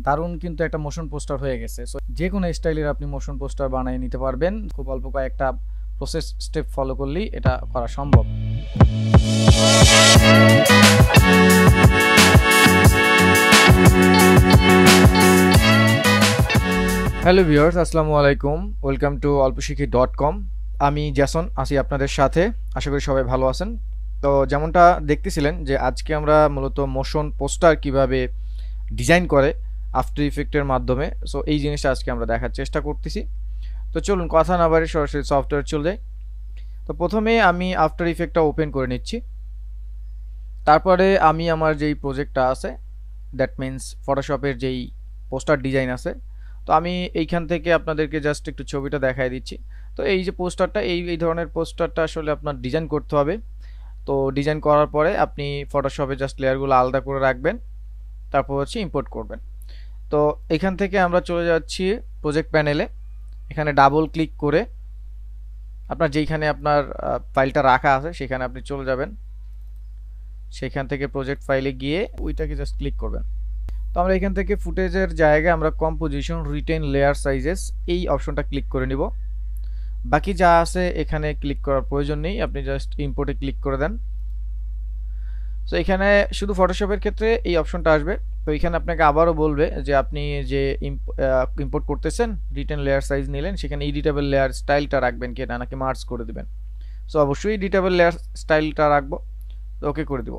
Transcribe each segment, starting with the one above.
দারুণ কিন্তু একটা মোশন পোস্টার হয়ে গেছে। সো যে কোনো স্টাইলের আপনি মোশন পোস্টার বানিয়ে নিতে পারবেন, খুব অল্প কয়েকটা প্রসেস স্টেপ ফলো করলেই এটা করা সম্ভব। হ্যালো ভিউয়ার্স, আসসালামু আলাইকুম, ওয়েলকাম টু অল্পশিখি.com। আমি জ্যাসন আছি আপনাদের সাথে, আশা করি সবাই ভালো আছেন। তো যেমনটা দেখতেছিলেন যে আজকে আমরা মূলত মোশন পোস্টার কিভাবে ডিজাইন করে আফটার ইফেক্টের মাধ্যমে, সো এই জিনিসটা আজকে আমরা দেখার চেষ্টা করতেছি। তো চলুন কথা না বাড়িয়ে সরাসরি সফটওয়্যার চলে যাই। তো প্রথমে আমি আফটার ইফেক্টটা ওপেন করে নিচ্ছি। তারপরে আমি আমার যেই প্রজেক্টটা আছে, দ্যাট মিন্স ফটোশপের যেই পোস্টার ডিজাইন আছে, তো আমি এইখান থেকে আপনাদেরকে জাস্ট একটু ছবিটা দেখাই দিচ্ছি। তো এই যে পোস্টারটা, এই ধরনের পোস্টারটা আসলে আপনার ডিজাইন করতে হবে। তো ডিজাইন করার পরে আপনি ফটোশপে জাস্ট লেয়ারগুলো আলাদা করে রাখবেন, তারপর হচ্ছে ইম্পোর্ট করবেন। তো এখান থেকে আমরা চলে যাচ্ছি প্রজেক্ট প্যানেলে। এখানে ডাবল ক্লিক করে আপনার যেইখানে আপনার ফাইলটা রাখা আছে সেখানে আপনি চলে যাবেন। সেখান থেকে প্রজেক্ট ফাইলে গিয়ে ওইটাকে জাস্ট ক্লিক করবেন। তো আমরা এখান থেকে ফুটেজের জায়গায় আমরা কম্পোজিশন, রিটেন, লেয়ার সাইজেস এই অপশনটা ক্লিক করে নিব। বাকি যা আছে এখানে ক্লিক করার প্রয়োজন নেই, আপনি জাস্ট ইম্পোর্টে ক্লিক করে দেন। তো এখানে শুধু ফটোশপের ক্ষেত্রে এই অপশনটা আসবে। তো এখানে আপনাকে আবারও বলবে যে আপনি যে ইম্পোর্ট করতেছেন, রিটেন লেয়ার সাইজ নিলেন, সেখানে এডিটেবল লেয়ার স্টাইলটা রাখবেন কিনা, নাকি মার্জ করে দিবেন। সো অবশ্যই এডিটেবল লেয়ার স্টাইলটা রাখবো। তো ওকে করে দিব।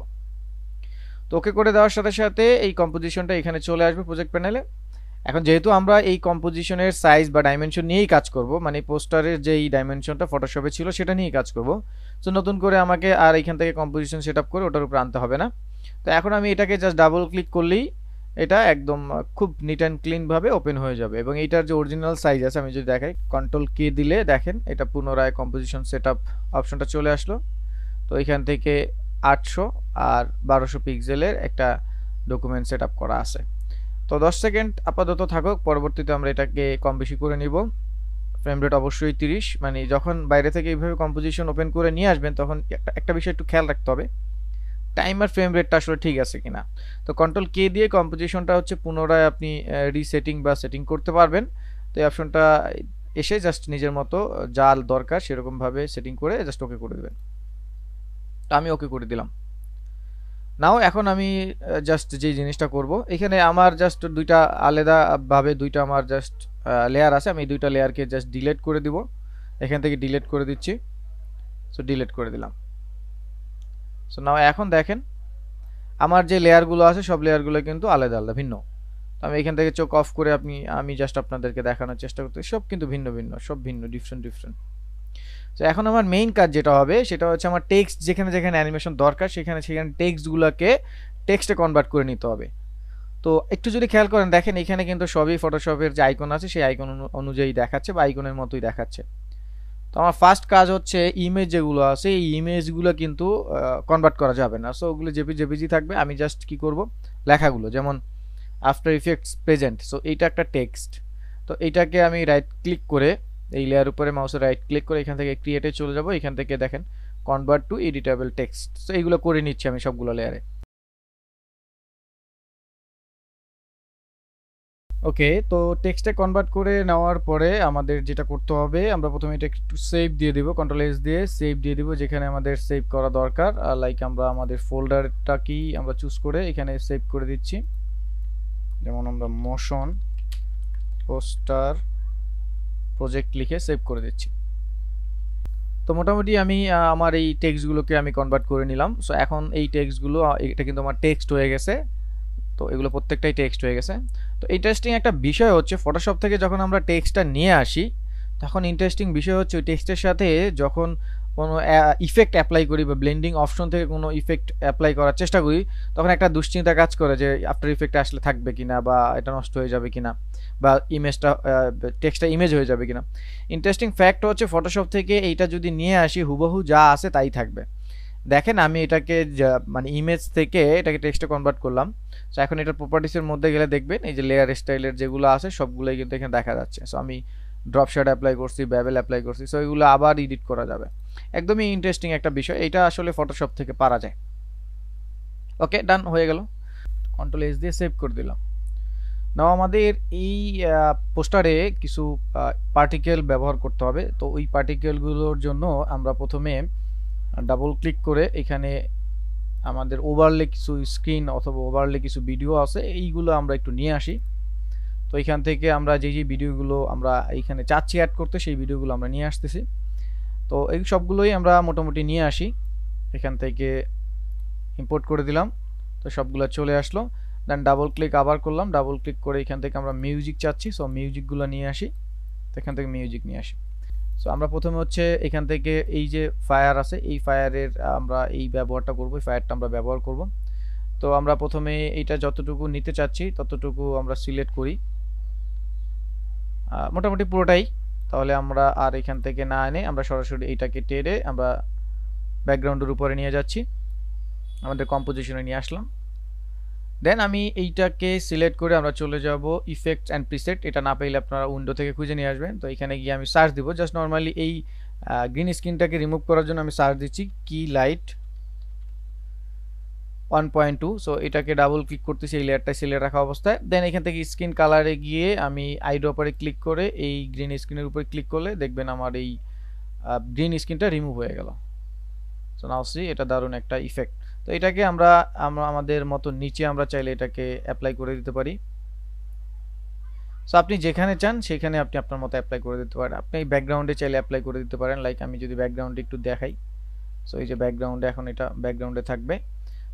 তো ওকে করে দেওয়ার সাথে সাথে এই কম্পোজিশনটা এখানে চলে আসবে প্রজেক্ট প্যানেলে। এখন যেহেতু আমরা এই কম্পোজিশনের সাইজ বা ডাইমেনশন নিয়েই কাজ করব, মানে পোস্টারের যেই ডাইমেনশনটা ফটোশপে ছিল সেটা নিয়েই কাজ করব, সো নতুন করে আমাকে আর এখান থেকে কম্পোজিশন সেট আপ করে ওটার উপর আনতে হবে না। তো এখন আমি এটাকে জাস্ট ডাবল ক্লিক করলেই এটা একদম খুব নিট অ্যান্ড ক্লিনভাবে ওপেন হয়ে যাবে। এবং এইটার যে অরিজিনাল সাইজ আছে আমি যদি দেখাই, কন্ট্রোল কে দিলে দেখেন এটা পুনরায় কম্পোজিশন সেট আপ অপশনটা চলে আসলো। তো এখান থেকে 800 আর 1200 পিক্সেলের একটা ডকুমেন্ট সেট আপ করা আছে। তো 10 সেকেন্ড আপাতত থাকুক, পরবর্তীতে আমরা এটাকে কম বেশি করে নিব। ফ্রেম রেট অবশ্যই 30, মানে যখন বাইরে থেকে এইভাবে কম্পোজিশন ওপেন করে নিয়ে আসবেন তখন একটা বিষয় একটু খেয়াল রাখতে হবে, টাইমার ফ্রেম রেটটা আসলে ঠিক আছে কিনা। তো কন্ট্রোল কে দিয়ে কম্পোজিশনটা হচ্ছে পুনরায় আপনি রিসেটিং বা সেটিং করতে পারবেন। তো এই অপশনটা এসে জাস্ট নিজের মতো যা দরকার সেরকমভাবে সেটিং করে জাস্ট ওকে করে দেবেন। তো আমি ওকে করে দিলাম। নাও এখন আমি জাস্ট যে জিনিসটা করব, এখানে আমার জাস্ট দুইটা আলাদাভাবে দুইটা আমার জাস্ট লেয়ার আছে, আমি দুইটা লেয়ারকে জাস্ট ডিলিট করে দিব। এখান থেকে ডিলিট করে দিচ্ছি। সো ডিলিট করে দিলাম। সো নাও এখন দেখেন আমার যে লেয়ারগুলো আছে সব লেয়ারগুলো কিন্তু আলাদা আলাদা, ভিন্ন। তো আমি এখান থেকে চোখ অফ করে আমি জাস্ট আপনাদেরকে দেখানোর চেষ্টা করতে, সব কিন্তু ভিন্ন ভিন্ন, সব ভিন্ন, ডিফারেন্ট ডিফারেন্ট। তো এখন আমার মেইন কাজ যেটা হবে সেটা হচ্ছে আমার টেক্সট যেখানে যেখানে অ্যানিমেশন দরকার সেখানে সেখানে টেক্সটগুলোকে টেক্সটে কনভার্ট করে নিতে হবে। তো একটু যদি খেয়াল করেন দেখেন এখানে কিন্তু সবই ফটোশপের যে আইকন আছে সেই আইকন অনুযায়ী দেখাচ্ছে বা আইকনের মতোই দেখাচ্ছে। তো আমার ফার্স্ট কাজ হচ্ছে ইমেজ যেগুলো আছে এই ইমেজগুলো কিন্তু কনভার্ট করা যাবে না, সো ওগুলো জেপিজি থাকবে। আমি জাস্ট কি করব, লেখাগুলো যেমন আফটার ইফেক্টস প্রেজেন্ট, সো এইটা একটা টেক্সট। তো এইটাকে আমি রাইট ক্লিক করে এই লেয়ার উপরে মাউসের রাইট ক্লিক করে এখান থেকে ক্রিয়েটে চলে যাব। এখান থেকে দেখেন convert to editable text, so এইগুলো করে নিচ্ছি আমি সবগুলো লেয়ারে। ওকে, তো টেক্সটে কনভার্ট করে নেওয়ার পরে আমাদের যেটা করতে হবে, আমরা প্রথমে এটা একটু সেভ দিয়ে দিব, কন্ট্রোল এস দিয়ে সেভ দিয়ে দিব যেখানে আমাদের সেভ করা দরকার। লাইক আমরা আমাদের ফোল্ডারটা কি আমরা চুজ করে এখানে সেভ করে দিচ্ছি, যেমন আমরা মোশন পোস্টার প্রজেক্ট লিখে সেভ করে দিচ্ছি। তো মোটামুটি আমি আমার এই টেক্সটগুলোকে আমি কনভার্ট করে নিলাম। সো এখন এই টেক্সটগুলো, এটা কিন্তু আমার টেক্সট হয়ে গেছে। তো এগুলো প্রত্যেকটাই টেক্সট হয়ে গেছে। তো ইন্টারেস্টিং একটা বিষয় হচ্ছে ফটোশপ থেকে যখন আমরা টেক্সটটা নিয়ে আসি তখন ইন্টারেস্টিং বিষয় হচ্ছে ওই টেক্সটের সাথে যখন কোনো ইফেক্ট অ্যাপ্লাই করি বা ব্লেন্ডিং অপশন থেকে কোনো ইফেক্ট অ্যাপ্লাই করার চেষ্টা করি তখন একটা দুশ্চিন্তা কাজ করে যে আফটার ইফেক্ট আসলে থাকবে কিনা, বা এটা নষ্ট হয়ে যাবে কিনা, বা ইমেজটা টেক্সটটা ইমেজ হয়ে যাবে কিনা। ইন্টারেস্টিং ফ্যাক্ট হচ্ছে ফটোশপ থেকে এইটা যদি নিয়ে আসি হুবহু যা আছে তাই থাকবে। দেখেন আমি এটাকে মানে ইমেজ থেকে এটাকে টেক্সটে কনভার্ট করলাম। সো এখন এটার প্রপার্টিসের মধ্যে গেলে দেখবেন এই যে লেয়ার স্টাইলের যেগুলো আছে সবগুলোই কিন্তু এখানে দেখা যাচ্ছে। সো আমি ড্রপ শেড অ্যাপ্লাই করছি, বেবেল অ্যাপ্লাই করছি, সো এগুলো আবার এডিট করা যাবে। একদমই ইন্টারেস্টিং একটা বিষয়, এটা আসলে ফটোশপ থেকে পারা যায়। ওকে, ডান হয়ে গেল, কন্ট্রোল এস দিয়ে সেভ করে দিলাম। নাও আমাদের এই পোস্টারে কিছু পার্টিকেল ব্যবহার করতে হবে। তো ওই পার্টিকেলগুলোর জন্য আমরা প্রথমে ডাবল ক্লিক করে এখানে আমাদের ওভারলে কিছু স্ক্রিন অথবা ওভারলে কিছু ভিডিও আছে, এইগুলো আমরা একটু নিয়ে আসি। তো এখান থেকে আমরা যে ভিডিওগুলো আমরা এইখানে চাচ্ছি অ্যাড করতে, সেই ভিডিওগুলো আমরা নিয়ে আসতেছি। তো এই সবগুলোই আমরা মোটামুটি নিয়ে আসি, এখান থেকে ইম্পোর্ট করে দিলাম। তো সবগুলো চলে আসলো। দেন ডাবল ক্লিক আবার করলাম, ডাবল ক্লিক করে এখান থেকে আমরা মিউজিক চাচ্ছি, সো মিউজিকগুলো নিয়ে আসি। তো এখান থেকে মিউজিক নিয়ে আসি। সো আমরা প্রথমে হচ্ছে এখান থেকে এই যে ফায়ার আছে, এই ফায়ারের আমরা এই ব্যবহারটা করব, এই ফায়ারটা আমরা ব্যবহার করব। তো আমরা প্রথমে এইটা যতটুকু নিতে চাচ্ছি ততটুকু আমরা সিলেক্ট করি, মোটামুটি পুরোটাই। তাহলে আমরা আর এখান থেকে না এনে আমরা সরাসরি এইটাকে টেনে আমরা ব্যাকগ্রাউন্ডের উপরে নিয়ে যাচ্ছি, আমাদের কম্পোজিশনে নিয়ে আসলাম। দেন আমি এইটাকে সিলেক্ট করে আমরা চলে যাব ইফেক্টস অ্যান্ড প্রিসেট। এটা না পেলে আপনারা উইন্ডো থেকে খুঁজে নিয়ে আসবেন। তো এখানে গিয়ে আমি সার্চ দিব, জাস্ট নর্মালি এই গ্রিন স্ক্রিনটাকে রিমুভ করার জন্য আমি সার্চ দিচ্ছি কি লাইট 1.2। সো এটাকে ডাবল ক্লিক করতেছি, এই লেয়ারটা সিলেক্ট রাখা অবস্থায়। দেন এখান থেকে স্ক্রিন কালারে গিয়ে আমি আইড্রপারে ক্লিক করে এই গ্রিন স্ক্রিনের উপরে ক্লিক করলে দেখবেন আমার এই গ্রিন স্ক্রিনটা রিমুভ হয়ে গেল। সো নাও সি, এটা দারুণ একটা ইফেক্ট। তো এটাকে আমরা আমাদের মতো নিচে আমরা চাইলে এটাকে অ্যাপ্লাই করে দিতে পারি। সো আপনি যেখানে চান সেখানে আপনি আপনার মতো অ্যাপ্লাই করে দিতে পারেন। আপনি ব্যাকগ্রাউন্ডে চাইলে অ্যাপ্লাই করে দিতে পারেন। লাইক আমি যদি ব্যাকগ্রাউন্ডে একটু দেখাই, সো এই যে ব্যাকগ্রাউন্ডে, এখন এটা ব্যাকগ্রাউন্ডে থাকবে।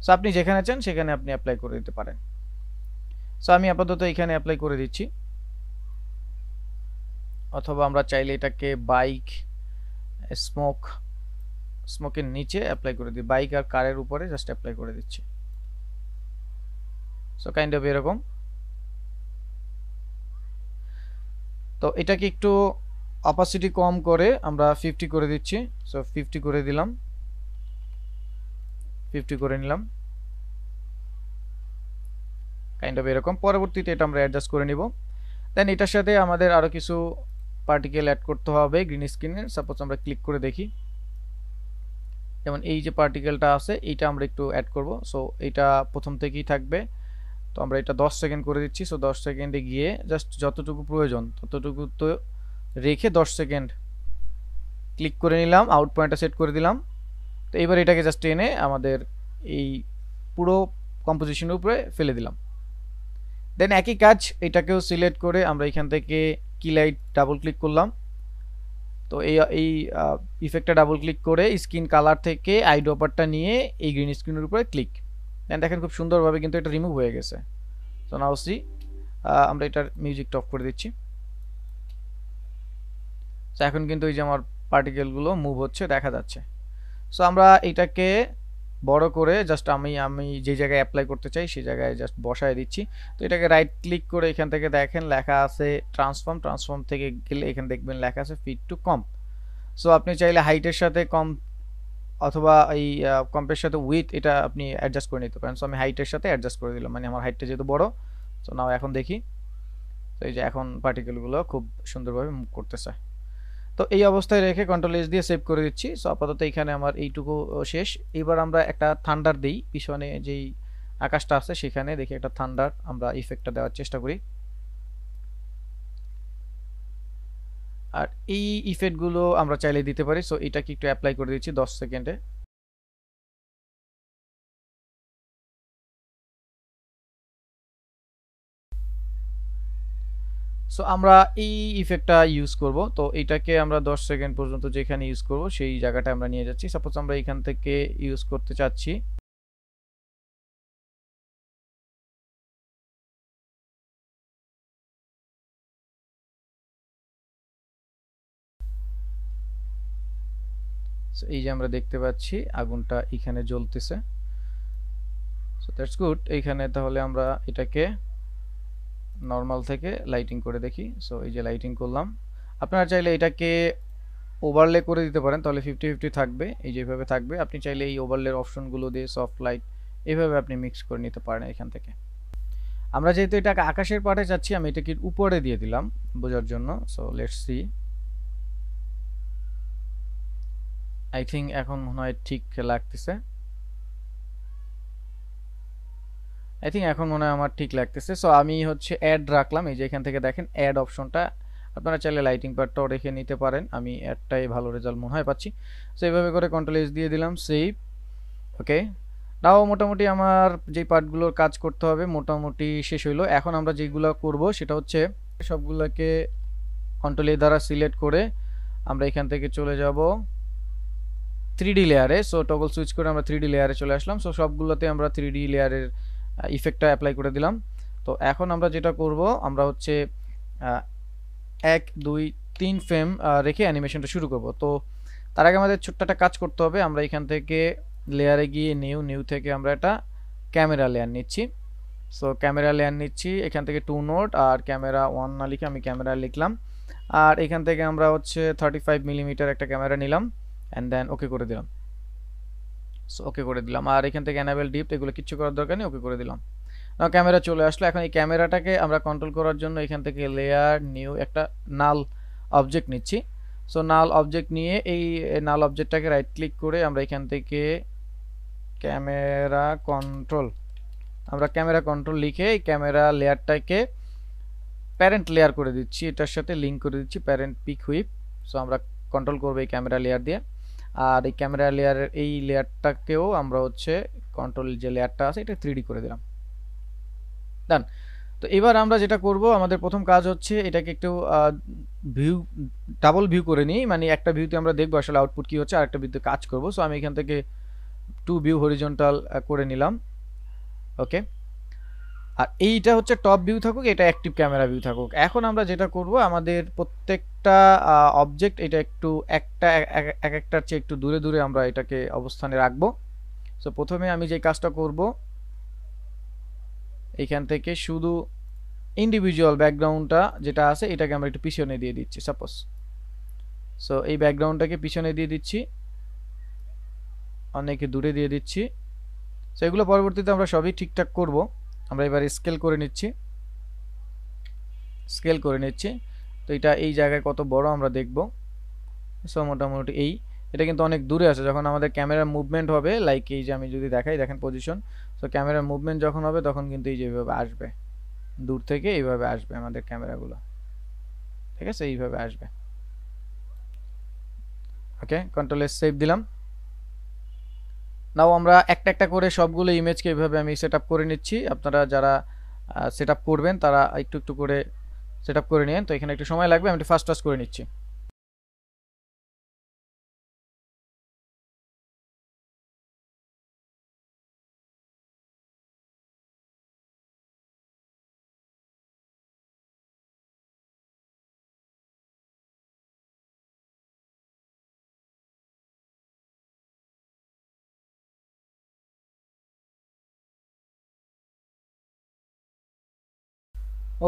সো আপনি যেখানে চান সেখানে আপনি অ্যাপ্লাই করে দিতে পারেন। সো আমি আপাতত এখানে অ্যাপ্লাই করে দিচ্ছি, অথবা আমরা চাইলে এটাকে বাইক স্মোকের নিচে অ্যাপ্লাই করে দিই, বাইক আর কারের উপরে জাস্ট অ্যাপ্লাই করে দিচ্ছি। সো কাইন্ড অফ এরকম। তো এটাকে একটু অপাসিটি কম করে আমরা 50 করে দিচ্ছি। সো 50 করে দিলাম, 50 করে নিলাম, কাইন্ড অফ এরকম। পরবর্তীতে এটা আমরা অ্যাডজাস্ট করে নিব। দেন এটার সাথে আমাদের আরো কিছু পার্টিকেল অ্যাড করতে হবে গ্রিন স্ক্রিনে। সাপোজ আমরা ক্লিক করে দেখি, যেমন এই যে পার্টিকেলটা আছে এইটা আমরা একটু অ্যাড করব। সো এটা প্রথম থেকেই থাকবে। তো আমরা এটা 10 সেকেন্ড করে দিচ্ছি। সো 10 সেকেন্ডে গিয়ে জাস্ট যতটুকু প্রয়োজন ততটুকু তো রেখে 10 সেকেন্ড ক্লিক করে নিলাম, আউট পয়েন্টটা সেট করে দিলাম। তো এবার এটাকে জাস্ট টেনে আমাদের এই পুরো কম্পোজিশনের উপরে ফেলে দিলাম। দেন একই কাজ, এটাকেও সিলেক্ট করে আমরা এখান থেকে কি লাইট ডাবল ক্লিক করলাম। তো এই ইফেক্টটা ডাবল ক্লিক করে স্ক্রিন কালার থেকে আইড্রপারটা নিয়ে এই গ্রিন স্ক্রিনের উপরে ক্লিক। দেন দেখেন খুব সুন্দরভাবে কিন্তু এটা রিমুভ হয়ে গেছে। তো নাও সি, আমরা এটার মিউজিকটা অফ করে দিচ্ছি। তো এখন কিন্তু এই যে আমার পার্টিকেলগুলো মুভ হচ্ছে, দেখা যাচ্ছে। সো আমরা এটাকে বড় করে জাস্ট আমি যে জায়গায় অ্যাপ্লাই করতে চাই সেই জায়গায় জাস্ট বসায় দিচ্ছি। তো এটাকে রাইট ক্লিক করে এখান থেকে দেখেন লেখা আছে ট্রান্সফর্ম থেকে গেলে এখানে দেখবেন লেখা আছে ফিট টু কম্প। সো আপনি চাইলে হাইটের সাথে কম অথবা এই কম্পের সাথে উইথ এটা আপনি অ্যাডজাস্ট করে নিতে পারেন। সো আমি হাইটের সাথে অ্যাডজাস্ট করে দিলাম, মানে আমার হাইটটা যেহেতু বড়। সো নাও এখন দেখি, তো এই যে এখন পার্টিকেলগুলো খুব সুন্দরভাবে মুভ করতেছে। তো এই অবস্থায় রেখে কন্ট্রোল এস দিয়ে সেভ করে দিচ্ছি। সো আপাতত এখানে আমার এইটুকু শেষ। এবার আমরা একটা থান্ডার দিই, পিছনে যেই আকাশটা আছে সেখানে দেখি একটা থান্ডার আমরা ইফেক্টটা দেওয়ার চেষ্টা করি। আর এই ইফেক্টগুলো আমরা চাইলে দিতে পারি। সো এটাকে একটু অ্যাপ্লাই করে দিচ্ছি 10 সেকেন্ডে। সো আমরা এই ইফেক্টটা ইউজ করব। তো এটাকে আমরা 10 সেকেন্ড পর্যন্ত যেখানে ইউজ করব সেই জায়গাটা আমরা নিয়ে যাচ্ছি। সাপোজ আমরা এখান থেকে ইউজ করতে চাচ্ছি, এই যে আমরা দেখতে পাচ্ছি আগুনটা এখানে জ্বলতেছে। So that's good. এইখানে তাহলে আমরা এটাকে নর্মাল থেকে লাইটিং করে দেখি। সো এই যে লাইটিং করলাম। আপনারা চাইলে এটাকে ওভারলে করে দিতে পারেন, তাহলে 50-50 থাকবে, এই যেভাবে থাকবে। আপনি চাইলে এই ওভারলের অপশনগুলো দিয়ে সফট লাইট এইভাবে আপনি মিক্স করে নিতে পারেন এখান থেকে। আমরা যেহেতু এটাকে আকাশের পাড়ে যাচ্ছি, আমি এটাকে উপরে দিয়ে দিলাম বোঝার জন্য। So let's C, I think এখন মনে হয় ঠিক লাগতেছে। আই থিঙ্ক এখন মনে হয় আমার ঠিক লাগতেছে। সো আমি হচ্ছে অ্যাড রাখলাম, এই যে এখান থেকে দেখেন অ্যাড অপশনটা, আপনারা চাইলে লাইটিং পার্টটাও রেখে নিতে পারেন, আমি অ্যাডটাই ভালো রেজাল্ট মনে হয় পাচ্ছি। সো এইভাবে করে কন্ট্রোল এস দিয়ে দিলাম, সেভ। ওকে, নাও মোটামুটি আমার যে পার্টগুলোর কাজ করতে হবে মোটামুটি শেষ হইলো। এখন আমরা যেগুলো করব সেটা হচ্ছে সবগুলোকে কন্ট্রোল এ দ্বারা সিলেক্ট করে আমরা এখান থেকে চলে যাব 3D লেয়ারে। সো টগল সুইচ করে আমরা 3D লেয়ারে চলে আসলাম। সো সবগুলোতে আমরা 3D লেয়ারের ইফেক্টটা অ্যাপ্লাই করে দিলাম। তো এখন আমরা যেটা করব, আমরা হচ্ছে 1 2 3 ফ্রেম রেখে অ্যানিমেশনটা শুরু করব। তো তার আগে আমাদের ছোট্ট একটা কাজ করতে হবে। আমরা এখান থেকে লেয়ারে গিয়ে নিউ থেকে আমরা একটা ক্যামেরা লেয়ার নিচ্ছি। সো ক্যামেরা লেয়ার নিচ্ছি, এখান থেকে 2 নোট আর ক্যামেরা 1 না লিখে আমি ক্যামেরা লিখলাম। আর এখান থেকে আমরা হচ্ছে 35 মিলিমিটার একটা ক্যামেরা নিলাম অ্যান্ড দেন ওকে করে দিলাম। সো ওকে করে দিলাম, আর এখান থেকে এনাবেল ডিপ এগুলো কিচ্ছু করার দরকার নেই, ওকে করে দিলাম। নাও ক্যামেরা চলে আসলো। এখন এই ক্যামেরাটাকে আমরা কন্ট্রোল করার জন্য এখান থেকে লেয়ার নিউ একটা নাল অবজেক্ট নিচ্ছি। সো নাল অবজেক্ট নিয়ে এই নাল অবজেক্টটাকে রাইট ক্লিক করে আমরা এখান থেকে ক্যামেরা কন্ট্রোল, আমরা ক্যামেরা কন্ট্রোল লিখে এই ক্যামেরা লেয়ারটাকে প্যারেন্ট লেয়ার করে দিচ্ছি, এটার সাথে লিঙ্ক করে দিচ্ছি প্যারেন্ট পিক হুইপ। সো আমরা কন্ট্রোল করবো এই ক্যামেরা লেয়ার দিয়ে। আর এই ক্যামেরা লেয়ারের এই লেয়ারটাকেও আমরা হচ্ছে কন্ট্রোল যে লেয়ারটা আছে এটা 3D করে দিলাম। ডান। তো এবার আমরা যেটা করব, আমাদের প্রথম কাজ হচ্ছে এটাকে একটু ভিউ ডাবল ভিউ করে নিই, মানে একটা ভিউতে আমরা দেখবো আসলে আউটপুট কি হচ্ছে, আর একটা ভিউতে কাজ করব। সো আমি এখান থেকে 2 ভিউ হরিজন্টাল করে নিলাম। ওকে, আর এইটা হচ্ছে টপ ভিউ থাকুক, এটা অ্যাক্টিভ ক্যামেরা ভিউ থাকুক। এখন আমরা যেটা করব, আমাদের প্রত্যেকটা অবজেক্ট এটা একটু একটা এক একটার চেয়ে একটু দূরে দূরে আমরা এটাকে অবস্থানে রাখবো। সো প্রথমে আমি যে কাজটা করব, এইখান থেকে শুধু ইন্ডিভিজুয়াল ব্যাকগ্রাউন্ডটা যেটা আছে এটাকে আমরা একটু পিছনে দিয়ে দিচ্ছি সাপোজ। সো এই ব্যাকগ্রাউন্ডটাকে পিছনে দিয়ে দিচ্ছি, অনেকে দূরে দিয়ে দিচ্ছি। সো এগুলো পরবর্তীতে আমরা সবই ঠিকঠাক করব। আমরা এবার স্কেল করে নিচ্ছি, স্কেল করে নিচ্ছি। তো এটা এই জায়গায় কত বড় আমরা দেখব। সো মোটামুটি এটা কিন্তু অনেক দূরে আছে। যখন আমাদের ক্যামেরার মুভমেন্ট হবে, লাইক এই যে আমি যদি দেখাই, দেখেন পজিশন। সো ক্যামেরার মুভমেন্ট যখন হবে তখন কিন্তু এই যে এইভাবে আসবে, দূর থেকে এইভাবে আসবে আমাদের ক্যামেরাগুলো, ঠিক আছে, এইভাবে আসবে। ওকে, কন্ট্রোল এস সেভ দিলাম। নাও আমরা একটা একটা করে সবগুলো ইমেজকে এইভাবে আমি সেট আপ করে নিচ্ছি। আপনারা যারা সেট আপ করবেন তারা একটু একটু করে সেট আপ করে নিন। তো এখানে একটু সময় লাগবে, আমি একটু ফাস্ট করে নিচ্ছি।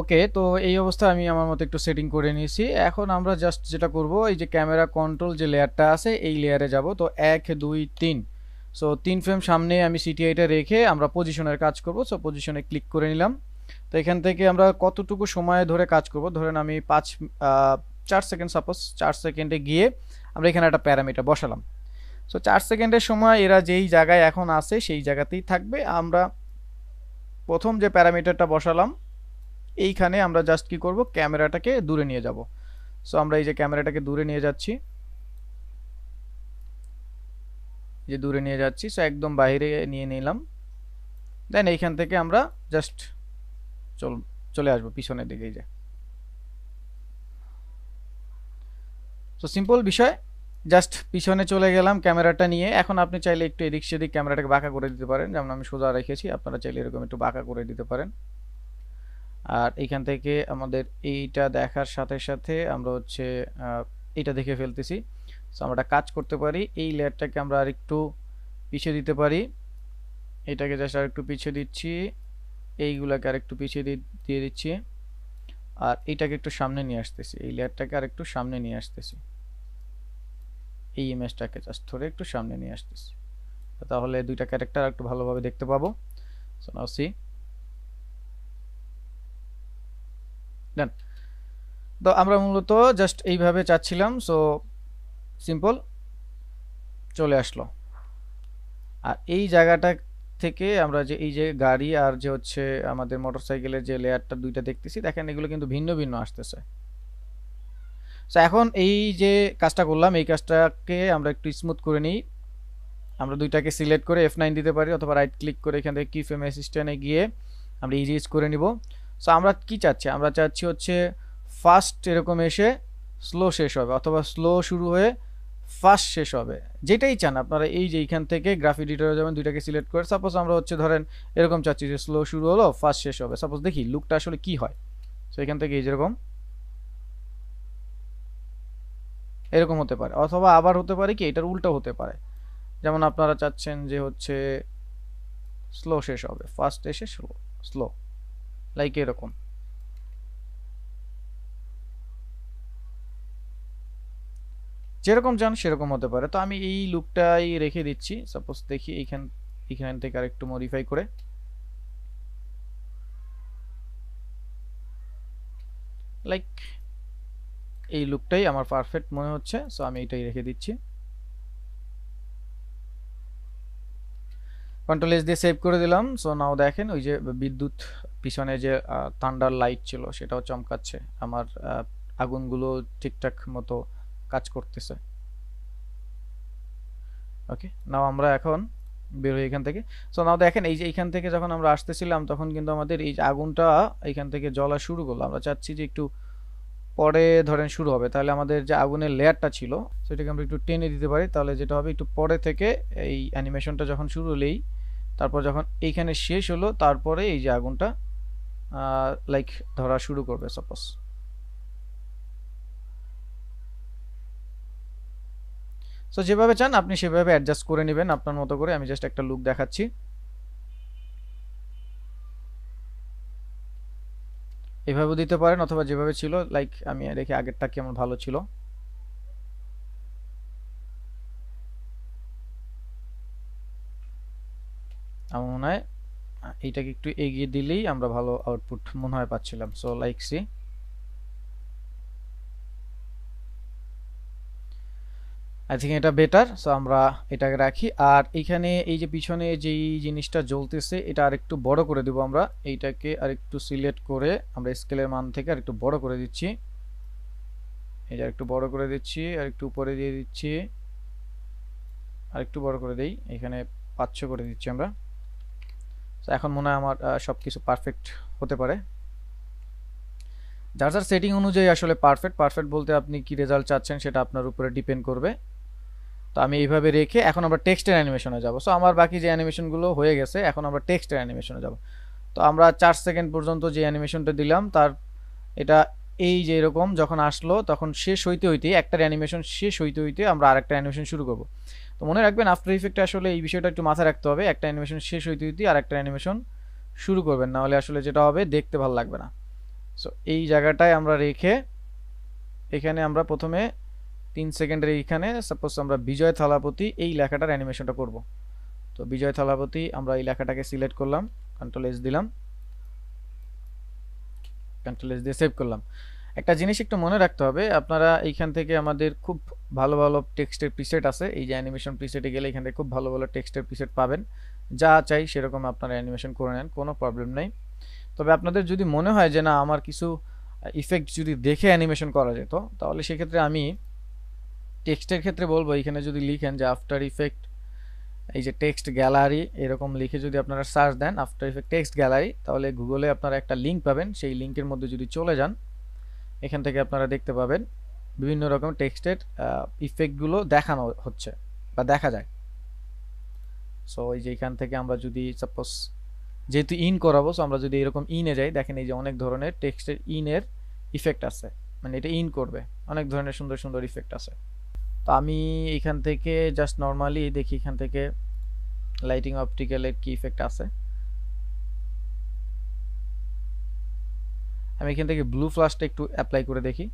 ওকে, তো এই অবস্থায় আমি আমার মতো একটু সেটিং করে নিয়েছি। এখন আমরা জাস্ট যেটা করব, এই যে ক্যামেরা কন্ট্রোল যে লেয়ারটা আছে এই লেয়ারে যাব। তো 1 2 3, সো 3 ফ্রেম সামনে আমি সিটিআইটা রেখে আমরা পজিশনের কাজ করব। সো পজিশনে ক্লিক করে নিলাম। তো এখান থেকে আমরা কতটুকু সময় ধরে কাজ করব, ধরেন আমি 4 সেকেন্ড, সাপোজ 4 সেকেন্ডে গিয়ে আমরা এখানে একটা প্যারামিটার বসালাম। সো 4 সেকেন্ডের সময় এরা যেই জায়গায় এখন আছে সেই জায়গাতেই থাকবে। আমরা প্রথম যে প্যারামিটারটা বসালাম এইখানে আমরা জাস্ট কি করব, ক্যামেরাটাকে দূরে নিয়ে যাব। সো আমরা এই যে ক্যামেরাটাকে দূরে নিয়ে যাচ্ছি, যে দূরে নিয়ে যাচ্ছি, সো একদম বাইরে নিয়ে নিলাম। দেন এইখান থেকে আমরা জাস্ট চলে আসবো পিছনের দিকে। এই যে সো সিম্পল বিষয়, জাস্ট পিছনে চলে গেলাম ক্যামেরাটা নিয়ে। এখন আপনি চাইলে একটু এদিক সেদিক ক্যামেরাটাকে বাঁকা করে দিতে পারেন, যেমন আমি সোজা রেখেছি, আপনারা চাইলে এরকম একটু বাঁকা করে দিতে পারেন। আর এইখান থেকে আমাদের এইটা দেখার সাথে সাথে আমরা হচ্ছে এইটা দেখে ফেলতেছি। সো আমরা কাজ করতে পারি, এই লেয়ারটাকে আমরা আর একটু পিছিয়ে দিতে পারি, এটাকে জাস্ট আর একটু পিছিয়ে দিচ্ছি, এইগুলাকে আর একটু পিছিয়ে দিয়ে দিচ্ছি, আর এইটাকে একটু সামনে নিয়ে আসতেছি, এই লেয়ারটাকে আর একটু সামনে নিয়ে আসতেছি, এই ইমেজটাকে জাস্ট ধরে একটু সামনে নিয়ে আসতেছি। তাহলে দুইটা ক্যারেক্টার একটু ভালোভাবে দেখতে পাবো। সো নাও সি, ডান। তো আমরা মূলত জাস্ট এইভাবে চাচ্ছিলাম। সো সিম্পল চলে আসলো। আর এই জায়গাটা থেকে আমরা যে এই যে গাড়ি আর যে হচ্ছে আমাদের মোটরসাইকেলের যে লেয়ারটা দুইটা দেখতেছি, দেখেন এগুলো কিন্তু ভিন্ন ভিন্ন আসতেছে। তো এখন এই যে কাজটা করলাম, এই কাজটাকে আমরা একটু স্মুথ করে নিই। আমরা দুইটাকে সিলেক্ট করে F9 দিতে পারি, অথবা রাইট ক্লিক করে এখান থেকে কি ফ্রেম অ্যাসিস্ট্যান্টে গিয়ে আমরা ইরেজ করে নিব। সো আমরা কি চাচ্ছি, আমরা চাচ্ছি হচ্ছে ফাস্ট এরকম এসে স্লো শেষ হবে, অথবা স্লো শুরু হয়ে ফাস্ট শেষ হবে, যেটাই চান আপনারা। এই যে এইখান থেকে গ্রাফিক এডিটরে যাবেন, দুইটাকে সিলেক্ট করে সাপোজ আমরা হচ্ছে ধরেন এরকম চাচ্ছি যে স্লো শুরু হলো ফাস্ট শেষ হবে। সাপোজ দেখি লুকটা আসলে কি হয়। সো এখান থেকে এই যেরকম এরকম হতে পারে, অথবা আবার হতে পারে কি এটার উল্টো হতে পারে। যেমন আপনারা চাচ্ছেন যে হচ্ছে স্লো শেষ হবে, ফাস্ট এসে স্লো, স্লো, লাইক এরকম। যেরকম চান সেরকম হতে পারে। তো আমি এই লুকটাই রেখে দিচ্ছি। সাপোজ দেখি এইখান এখান থেকে আরেকটু মডিফাই করে লাইক এই লুকটাই আমার পারফেক্ট মনে হচ্ছে। সো আমি এটাই রেখে দিচ্ছি। কন্ট্রোল এস দিয়ে সেভ করে দিলাম। সো নাও দেখেন ওই যে বিদ্যুৎ পিছনে যে থান্ডার লাইট ছিল সেটাও চমকাচ্ছে, আমার আগুনগুলো ঠিকঠাক মতো কাজ করতেছে। ওকে, নাও আমরা এখন বের হই এখান থেকে। সো নাও দেখেন এই যে এইখান থেকে যখন আমরা আসতেছিলাম তখন কিন্তু আমাদের এই যে আগুনটা এইখান থেকে জ্বলা শুরু করলো। আমরা চাচ্ছি যে একটু পরে ধরেন শুরু হবে, তাহলে আমাদের যে আগুনের লেয়ারটা ছিল সেটাকে আমরা একটু টেনে দিতে পারি। তাহলে যেটা হবে একটু পরে থেকে এই অ্যানিমেশনটা যখন শুরু হলেই, তারপর যখন এইখানে শেষ হলো তারপরে এই যে আগুনটা লাইক ধরা শুরু করবে সাপোজ। সো যেভাবে চান আপনি সেভাবে অ্যাডজাস্ট করে নেবেন আপনার মতো করে। আমি জাস্ট একটা লুক দেখাচ্ছি। এভাবেও দিতে পারেন, অথবা যেভাবে ছিল লাইক আমি দেখি আগেরটা কেমন ভালো ছিল। আমার মনে হয় এইটাকে একটু এগিয়ে দিলেই আমরা ভালো আউটপুট মনে হয় পাচ্ছিলাম। So like see, I think এটা বেটার। সো আমরা এটাকে রাখি। আর এইখানে এই যে পিছনে যেই জিনিসটা জ্বলতেছে এটা আরেকটু বড় করে দেবো আমরা। এইটাকে আরেকটু সিলেক্ট করে আমরা স্কেলের মান থেকে আরেকটু বড় করে দিচ্ছি। এই যে আরেকটু বড় করে দিচ্ছি, আরেকটু উপরে দিয়ে দিচ্ছি, আরেকটু বড় করে দেই, এখানে 500 করে দিচ্ছি আমরা। তো এখন মনে হয় আমার সবকিছু পারফেক্ট হতে পারে। যার যার সেটিং অনুযায়ী আসলে পারফেক্ট। পারফেক্ট বলতে আপনি কি রেজাল্ট চাচ্ছেন সেটা আপনার উপরে ডিপেন্ড করবে। তো আমি এইভাবে রেখে এখন আমরা টেক্সটের অ্যানিমেশনে যাব। সো আমার বাকি যে অ্যানিমেশনগুলো হয়ে গেছে, এখন আমরা টেক্সটের অ্যানিমেশনে যাব। তো আমরা 4 সেকেন্ড পর্যন্ত যে অ্যানিমেশনটা দিলাম তার এটা এই যে এরকম যখন আসলো তখন শেষ হইতে হইতে একটার অ্যানিমেশন শেষ হইতে হইতে আমরা আরেকটা অ্যানিমেশন শুরু করব। তো মনে রাখবেন আফটার ইফেক্টে আসলে এই বিষয়টা একটু মাথায় রাখতে হবে, একটা অ্যানিমেশন শেষ হইতে হইতে আরেকটা অ্যানিমেশন শুরু করবেন, না হলে আসলে যেটা হবে দেখতে ভালো লাগবে না। সো এই জায়গাটায় আমরা রেখে এখানে আমরা প্রথমে 3 সেকেন্ডের এইখানে সাপোজ আমরা বিজয় থালাপতি এই লেখাটার অ্যানিমেশনটা করব। তো বিজয় থালাপতি আমরা এই লেখাটাকে সিলেক্ট করলাম, কন্ট্রোল এস দিলাম, কন্ট্রোল এস দিয়ে সেভ করলাম। একটা জিনিস একটু মনে রাখতে হবে, আপনারা এইখান থেকে আমাদের খুব ভালো ভালো টেক্সটের প্রিসেট আছে। এই যে অ্যানিমেশন প্রিসেটে গেলে এখান থেকে খুব ভালো ভালো টেক্সটের প্রিসেট পাবেন। যা চাই সেরকম আপনারা অ্যানিমেশন করে নেন, কোনো প্রবলেম নেই। তবে আপনাদের যদি মনে হয় যে না আমার কিছু ইফেক্ট যদি দেখে অ্যানিমেশন করা যেত, তাহলে সেক্ষেত্রে আমি টেক্সটের ক্ষেত্রে বলবো এখানে যদি লিখেন যে আফটার ইফেক্ট এই যে টেক্সট গ্যালারি এরকম লিখে যদি আপনারা সার্চ দেন আফটার ইফেক্ট টেক্সট গ্যালারি, তাহলে গুগলে আপনারা একটা লিঙ্ক পাবেন। সেই লিঙ্কের মধ্যে যদি চলে যান এখান থেকে আপনারা দেখতে পাবেন বিভিন্ন রকম টেক্সটের ইফেক্টগুলো দেখানো হচ্ছে বা দেখা যায়। সো এই যে এখান থেকে আমরা যদি সাপোজ যেহেতু ইন করাবো, সো আমরা যদি এরকম ইনে যাই, দেখেন এই যে অনেক ধরনের টেক্সটের ইনের ইফেক্ট আছে, মানে এটা ইন করবে, অনেক ধরনের সুন্দর সুন্দর ইফেক্ট আছে। তো আমি এখান থেকে জাস্ট নর্মালি দেখি এখান থেকে লাইটিং অপটিক্যালের কি ইফেক্ট আছে। আমি এখান থেকে ব্লু ফ্লাশটা একটু অ্যাপ্লাই করে দেখি,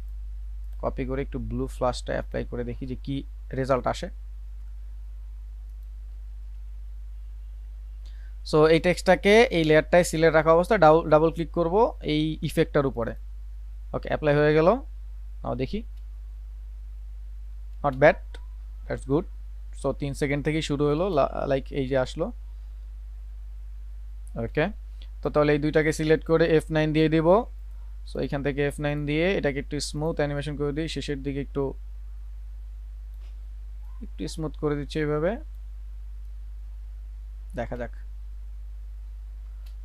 কপি করে একটু ব্লু ফ্লাশটা অ্যাপ্লাই করে দেখি যে কি রেজাল্ট আসে। সো এই টেক্সটটাকে এই লেয়ারটায় সিলেক্ট রাখা অবস্থায় ডাবল ক্লিক করব এই ইফেক্টটার উপরে। ওকে, অ্যাপ্লাই হয়ে গেল। নাও দেখি, not bad, that's good. So 3 second থেকেই শুরু হলো, লাইক এই যে আসলো। ওকে, তো তাহলে এই দুইটাকে সিলেক্ট করে F9 দিয়ে দিব। সো এখান থেকে F9 দিয়ে এটাকে একটু স্মুথ অ্যানিমেশন করে দিই, শেষের দিকে একটু একটু স্মুথ করে দিচ্ছি এইভাবে, দেখা যাক।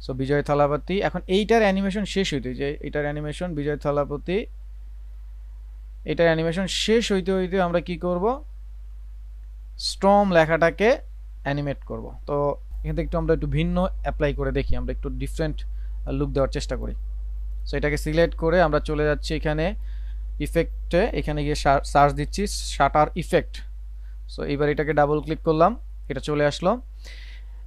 সো বিজয় থালাপতি, এখন এইটার অ্যানিমেশন শেষ হইতে, যে এটার অ্যানিমেশন বিজয় থালাপতি, এটার অ্যানিমেশন শেষ হইতে হইতে আমরা কি করব, স্টর্ম লেখাটাকে অ্যানিমেট করব। তো এখান থেকে একটু আমরা একটু ভিন্ন অ্যাপ্লাই করে দেখি, আমরা একটু ডিফারেন্ট লুক দেওয়ার চেষ্টা করি। সো এটাকে সিলেক্ট করে আমরা চলে যাচ্ছি এখানে ইফেক্টে, এখানে গিয়ে সার্চ দিচ্ছি শাটার ইফেক্ট। সো এবার এটাকে ডাবল ক্লিক করলাম, এটা চলে আসলো।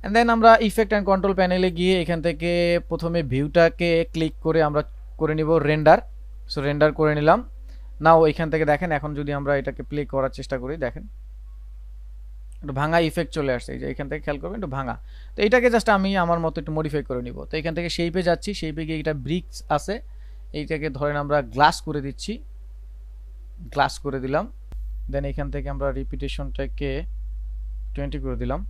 এন্ড দেন আমরা ইফেক্ট অ্যান্ড কন্ট্রোল প্যানেলে গিয়ে এখান থেকে প্রথমে ভিউটাকে ক্লিক করে আমরা করে নিব রেন্ডার। সো রেন্ডার করে নিলাম। নাও এখান থেকে দেখেন, এখন যদি আমরা এটাকে প্লে করার চেষ্টা করি, দেখেন একটু ভাঙা ইফেক্ট চলে আসছে, এই যে এখান থেকে খেয়াল করবেন একটু ভাঙা। তো এটাকে জাস্ট আমি আমার মতো একটু মডিফাই করে নিব। তো এখান থেকে শেপে যাচ্ছি, শেপে গিয়ে এটা ব্রিক্স আছে, এইটাকে ধরেন আমরা গ্লাস করে দিচ্ছি, গ্লাস করে দিলাম। দেন এখান থেকে আমরা রিপিটেশনটাকে 20 করে দিলাম,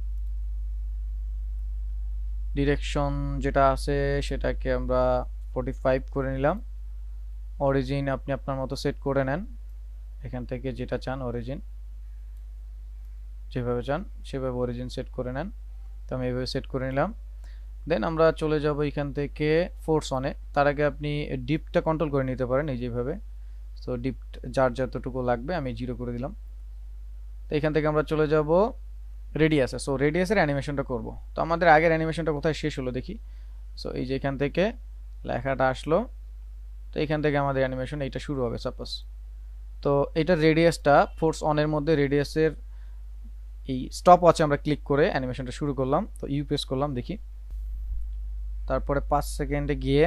ডিরেকশন যেটা আছে সেটাকে আমরা 45 করে নিলাম। অরিজিন আপনি আপনার মতো সেট করে নেন, এখান থেকে যেটা চান অরিজিন যেভাবে চান সেভাবে অরিজিন সেট করে নেন। তো আমি এইভাবে সেট করে নিলাম। দেন আমরা চলে যাব এখান থেকে ফোর্স অনে। তার আগে আপনি ডিপটা কন্ট্রোল করে নিতে পারেন এই যেভাবে। সো ডিপ যার যতটুকু লাগবে আমি 0 করে দিলাম। তো এখান থেকে আমরা চলে যাব রেডিয়াসে। সো রেডিয়াসের অ্যানিমেশনটা করব। তো আমাদের আগের অ্যানিমেশনটা কোথায় শেষ হলো দেখি। সো এই যে এখান থেকে লেখাটা আসলো, তো এখান থেকে আমাদের অ্যানিমেশন এইটা শুরু হবে সাপোজ। তো এটার রেডিয়াসটা ফোর্স অনের মধ্যে রেডিয়াসের এই স্টপ ওয়াচে আমরা ক্লিক করে অ্যানিমেশনটা শুরু করলাম। তো ইউ প্রেস করলাম দেখি, তারপরে 5 সেকেন্ডে গিয়ে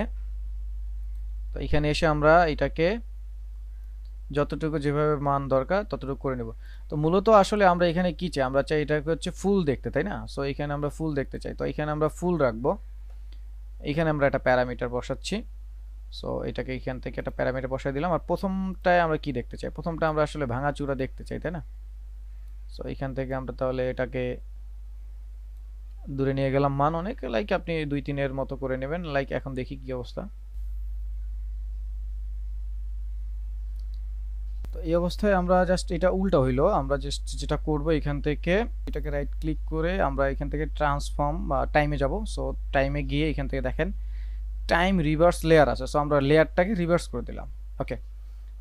তো এখানে এসে আমরা এটাকে যতটুকু যেভাবে মান দরকার ততটুকু করে নেব। তো মূলত আসলে আমরা এখানে কি চাই, আমরা চাই এটাকে হচ্ছে ফুল দেখতে, তাই না? সো এখানে আমরা ফুল দেখতে চাই, তো এখানে আমরা ফুল রাখবো। এখানে আমরা একটা প্যারামিটার বসাচ্ছি। সো এটাকে এখান থেকে একটা প্যারামিটার বসাই দিলাম। আর প্রথমটায় আমরা কি দেখতে চাই, প্রথমটা আমরা আসলে ভাঙাচুরা দেখতে চাই, তাই না? সো এখান থেকে আমরা তাহলে এটাকে দূরে নিয়ে গেলাম মান অনেক, লাইক আপনি 2-3 এর মতো করে নেবেন। লাইক এখন দেখি কি অবস্থা। তো এই অবস্থায় আমরা জাস্ট এটা উল্টা হইলো, আমরা জাস্ট যেটা করব এখান থেকে এটাকে রাইট ক্লিক করে আমরা এখান থেকে ট্রান্সফর্ম বা টাইমে যাব। সো টাইমে গিয়ে এখান থেকে দেখেন টাইম রিভার্স লেয়ার আছে। সো আমরা লেয়ারটাকে রিভার্স করে দিলাম। ওকে,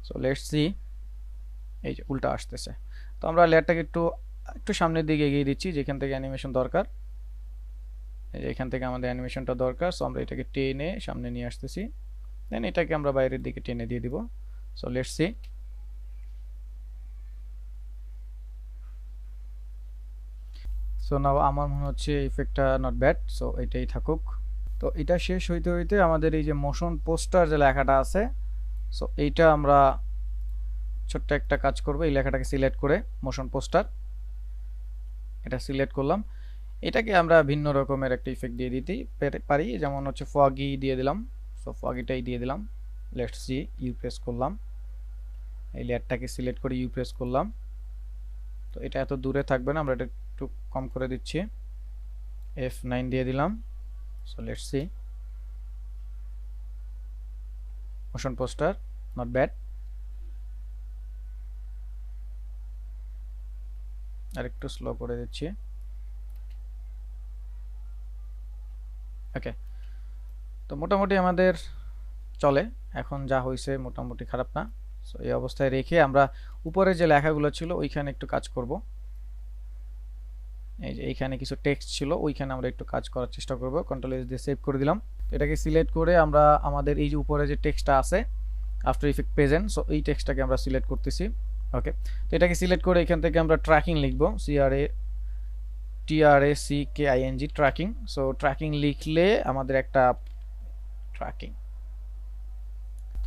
সো লেটস সি, এই যে উল্টা আসতেছে। তো আমরা লেয়ারটাকে একটু একটু সামনের দিকে এগিয়ে দিচ্ছি, যেখান থেকে অ্যানিমেশন দরকার। এই যে এখান থেকে আমাদের অ্যানিমেশনটা দরকার। সো আমরা এটাকে টেনে সামনে নিয়ে আসতেছি, দেন এটাকে আমরা বাইরের দিকে টেনে দিয়ে দিব। So let's C. So now আমার মনে হচ্ছে ইফেক্টটা নট ব্যাড, সো এটাই থাকুক। তো এটা শেষ হইতে হইতে আমাদের এই যে মোশন পোস্টার যে লেখাটা আছে, সো এইটা আমরা ছোট্ট একটা কাজ করব, এই লেখাটাকে সিলেক্ট করে মোশন পোস্টার এটা সিলেক্ট করলাম। এটাকে আমরা ভিন্ন রকমের একটা ইফেক্ট দিয়ে দিতেই পারি, যেমন হচ্ছে ফগি দিয়ে দিলাম। সো ফগিটাই দিয়ে দিলাম। লেটস সি, ইউ প্রেস করলাম, এই লেয়ারটাকে সিলেক্ট করে ইউ প্রেস করলাম। তো এটা এত দূরে থাকবে না, আমরা এটা একটু কম করে দিচ্ছি, F9 দিয়ে দিলাম। So let's see, motion poster not bad. আর একটু স্লো করে দিচ্ছি। ওকে, তো মোটামুটি আমাদের চলে, এখন যা হয়েছে মোটামুটি খারাপ না। সো এই অবস্থায় রেখে আমরা উপরে যে লেখাগুলো ছিল ওইখানে একটু কাজ করব। এই যে এইখানে কিছু টেক্সট ছিল, ওইখানে আমরা একটু কাজ করার চেষ্টা করব। কন্ট্রোল এস দিয়ে সেভ করে দিলাম। এটাকে সিলেক্ট করে আমরা আমাদের এই যে উপরে যে টেক্সটটা আছে আফটার ইফেক্ট প্রেজেন্ট, সো এই টেক্সটটাকে আমরা সিলেক্ট করতেছি। ওকে, তো এটাকে সিলেক্ট করে এখান থেকে আমরা ট্র্যাকিং লিখব, TRACKING ট্র্যাকিং। সো ট্র্যাকিং লিখলে আমাদের একটা ট্র্যাকিং।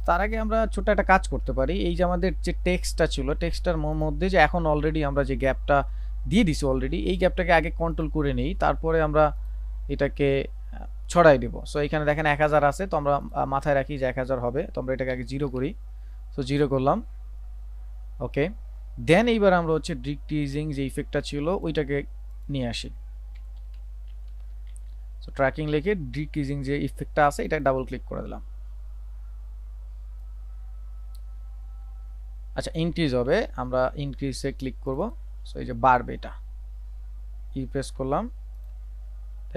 তার আগে আমরা ছোট একটা কাজ করতে পারি, এই যে আমাদের যে টেক্সটটা ছিল টেক্সটটার মধ্যে যে এখন অলরেডি আমরা যে গ্যাপটা দিয়ে দিছি অলরেডি, এই গ্যাপটাকে আগে কন্ট্রোল করে নেই, তারপরে আমরা এটাকে ছড়াই দেব। সো এখানে দেখেন 1000 আছে, তো আমরা মাথায় রাখি যে 1000 হবে, তো আমরা এটাকে আগে 0 করি। সো 0 করলাম। ওকে, দেন এইবার আমরা হচ্ছে ডিক্রিজিং যে ইফেক্টটা ছিল ওইটাকে নিয়ে আসি। সো সো ট্র্যাকিং লিখে ডিক্রিজিং যে ইফেক্টটা আছে এটা ডাবল ক্লিক করে দিলাম। আচ্ছা ইনক্রিজ হবে, আমরা ইনক্রিজে ক্লিক করব। সো এই যে বাড়বে, এটা প্রেস করলাম,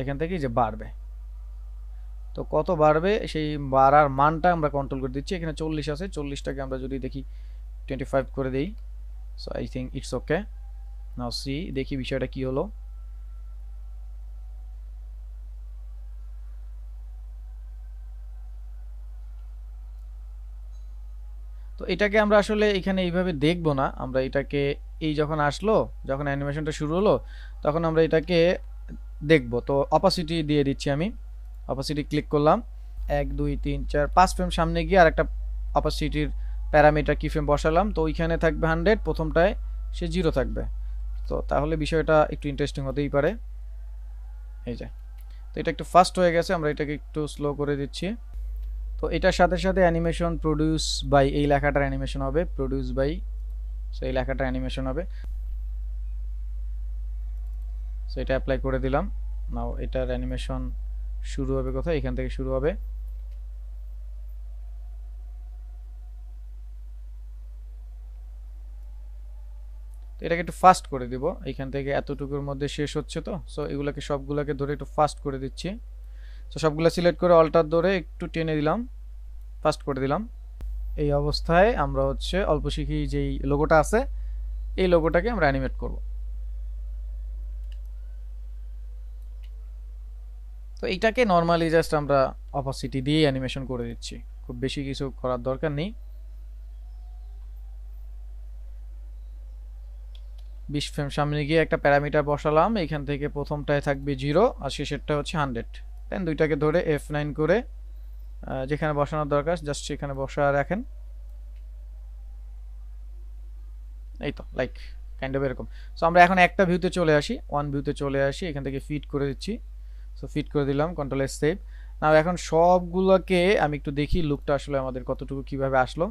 এখান থেকে যে বাড়বে। তো কত বাড়বে সেই বাড়ার মানটা আমরা কন্ট্রোল করে দিচ্ছি। এখানে 40 আছে, 40টাকে আমরা যদি দেখি 25 করে দেই। So I think it's okay. Now see, দেখি বিষয়টা কি হলো। তো এটাকে আমরা আসলে এখানে এইভাবে দেখব না, আমরা এটাকে এই যখন আসলো, যখন অ্যানিমেশনটা শুরু হলো তখন আমরা এটাকে দেখব। তো অপাসিটি দিয়ে দিচ্ছি আমি, অপাসিটি ক্লিক করলাম, 1 2 3 4 5 ফ্রেম সামনে গিয়ে আরেকটা অপাসিটির প্যারামিটার কি ফ্রেম বসালাম। তো ওইখানে থাকবে 100, প্রথমটায় সে 0 থাকবে। তো তাহলে বিষয়টা একটু ইন্টারেস্টিং হতেই পারে। এই যে, তো এটা একটু ফাস্ট হয়ে গেছে, আমরা এটাকে একটু স্লো করে দিচ্ছি। তো এটার সাথে সাথে অ্যানিমেশন প্রোডিউস বাই এই লেখাটার অ্যানিমেশন হবে, প্রোডিউস বাই, সো এই লেখাটার অ্যানিমেশন হবে। সো এটা অ্যাপ্লাই করে দিলাম। নাও এটার অ্যানিমেশন শুরু হবে কোথায়, এখান থেকে শুরু হবে। তো এটাকে একটু ফাস্ট করে দিব, এখান থেকে এতটুকুর মধ্যে শেষ হচ্ছে। তো সো এগুলোকে সবগুলোকে ধরে একটু ফাস্ট করে দিচ্ছি। তো সবগুলো সিলেক্ট করে অল্টার ধরে একটু টেনে দিলাম, ফাস্ট করে দিলাম। এই অবস্থায় আমরা হচ্ছে অল্প শিখি যেই লোগোটা আছে এই লোগোটাকে আমরা অ্যানিমেট করব। তো এইটাকে নর্মালি জাস্ট আমরা অপাসিটি দিয়ে অ্যানিমেশন করে দিচ্ছি, খুব বেশি কিছু করার দরকার নেই। 20 ফ্রেম সামনে গিয়ে একটা প্যারামিটার বসালাম, এখান থেকে প্রথমটায় থাকবে 0 আর শেষেরটা হচ্ছে 100। দেন দুইটাকে ধরে F9 করে যেখানে বসানোর দরকার জাস্ট সেখানে বসা রাখেন। এই তো লাইক কাইন্ড অফ এরকম। সো আমরা এখন একটা ভিউতে চলে আসি, ওয়ান ভিউতে চলে আসি, এখান থেকে ফিট করে দিচ্ছি। সো ফিট করে দিলাম, কন্ট্রোল এস সেভ। নাও এখন সবগুলোকে আমি একটু দেখি লুকটা আসলে আমাদের কতটুকু কিভাবে আসলো।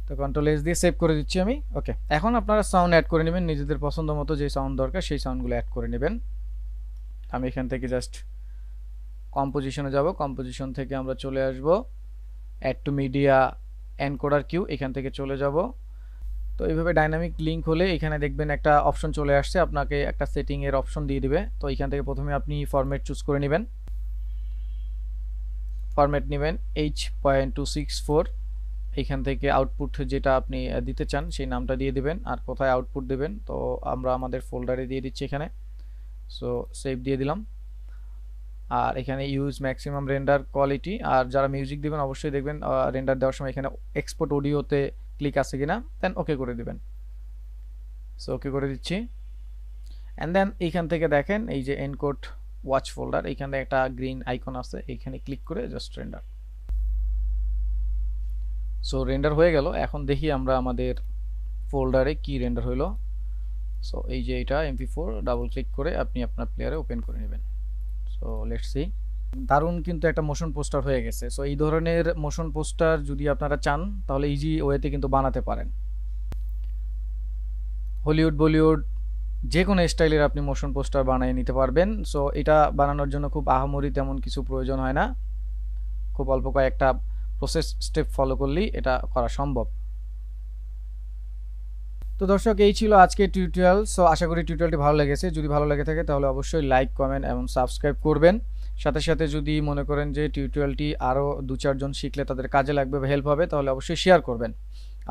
তো কন্ট্রোল এস দিয়ে সেভ করে দিচ্ছি আমি। ওকে, এখন আপনারা সাউন্ড অ্যাড করে নেবেন, নিজেদের পছন্দ মতো যে সাউন্ড দরকার সেই সাউন্ডগুলো অ্যাড করে নেবেন। আমি এখান থেকে জাস্ট কম্পোজিশনে যাব, কম্পোজিশন থেকে আমরা চলে আসব add to media encoder queue, এখান থেকে চলে যাব। তো এইভাবে ডাইনামিক লিঙ্ক হলে এখানে দেখবেন একটা অপশন চলে আসছে, আপনাকে একটা সেটিং এর অপশন দিয়ে দিবে। তো এখান থেকে প্রথমে আপনি ফরম্যাট চুজ করে নেবেন, ফরম্যাট নেবেন H.264। এখান থেকে আউটপুট যেটা আপনি দিতে চান সেই নামটা দিয়ে দিবেন আর কোথায় আউটপুট দেবেন। তো আমরা আমাদের ফোল্ডারে দিয়ে দিচ্ছি এখানে। সো সেভ দিয়ে দিলাম। আর এখানে ইউজ ম্যাক্সিমাম রেন্ডার কোয়ালিটি, আর যারা মিউজিক দিবেন অবশ্যই দেখবেন রেন্ডার দেওয়ার সময় এখানে এক্সপোর্ট অডিওতে ক্লিক আছে কিনা, দেন ওকে করে দিবেন। সো ওকে করে দিচ্ছি। অ্যান্ড দেন এইখান থেকে দেখেন এই যে এনকোড ওয়াচ ফোল্ডার, এইখানে একটা গ্রিন আইকন আছে, এইখানে ক্লিক করে জাস্ট রেন্ডার। সো রেন্ডার হয়ে গেল। এখন দেখি আমরা আমাদের ফোল্ডারে কি রেন্ডার হইলো। সো এই যে এটা MP4, ডাবল ক্লিক করে আপনি আপনার প্লেয়ারে ওপেন করে নেবেন। সো লেটস সি, দারুণ কিন্তু একটা মোশন পোস্টার হয়ে গেছে। সো এই ধরনের মোশন পোস্টার যদি আপনারা চান তাহলে ইজি ওয়েতে কিন্তু বানাতে পারেন। হলিউড বলিউড যে কোনো স্টাইলের আপনি মোশন পোস্টার বানিয়ে নিতে পারবেন। সো এটা বানানোর জন্য খুব আহামরি তেমন কিছু প্রয়োজন হয় না, খুব অল্প কয়েকটা প্রসেস স্টেপ ফলো করলেই এটা করা সম্ভব। তো দর্শক এই ছিল আজকের টিউটোরিয়াল। সো আশা করি টিউটোরিয়ালটি ভালো লেগেছে, যদি ভালো লেগে থাকে তাহলে অবশ্যই লাইক কমেন্ট এবং সাবস্ক্রাইব করবেন। সাথে সাথে যদি মনে করেন যে টিউটোরিয়ালটি আরও 2-4 জন শিখলে তাদের কাজে লাগবে বা হেল্প হবে তাহলে অবশ্যই শেয়ার করবেন।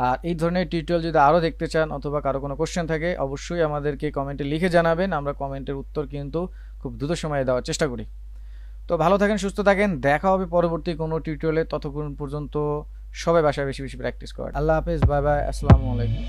আর এই ধরনের টিউটোরিয়াল যদি আরও দেখতে চান অথবা কারো কোনো কোশ্চেন থাকে অবশ্যই আমাদেরকে কমেন্টে লিখে জানাবেন, আমরা কমেন্টের উত্তর কিন্তু খুব দ্রুত সময়ে দেওয়ার চেষ্টা করি। তো ভালো থাকেন, সুস্থ থাকেন, দেখা হবে পরবর্তী কোনো টিউটোরিয়ালে। ততক্ষণ পর্যন্ত সবাই বাসায় বেশি বেশি প্র্যাকটিস করেন। আল্লাহ হাফেজ, বাই বাই, আসসালামু আলাইকুম।